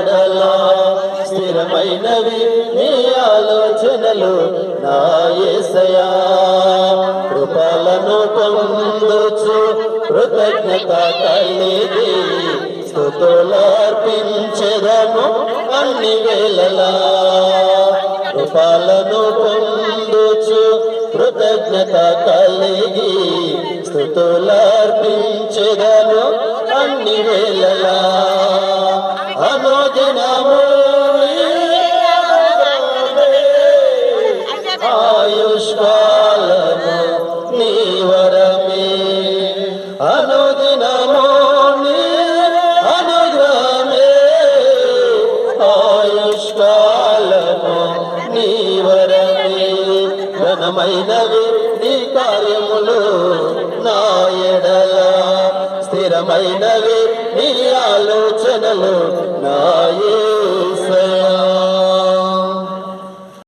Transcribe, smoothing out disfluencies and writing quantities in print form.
ఎడలా స్థిరమైనవి నీ ఆలోచనలు నా యేసయ్యా కృపలను పొందుచు కృతజ్ఞత కలిగి స్తుతులర్పించెదను అన్ని వేళలా కృపలను పొందుచు కృతజ్ఞత కలిగి స్తుతులర్పించెదను అన్ని వేళలా అనుదినము ఆయుష్కాలము నీ వరమే అనుదినము నీ అనుగ్రహమే ఆయుష్కాలము నీ వరమే ఘనమైనవి నీ కార్యములు నా ఎడల స్థిరమైనవి నీ ఆలోచనలు నా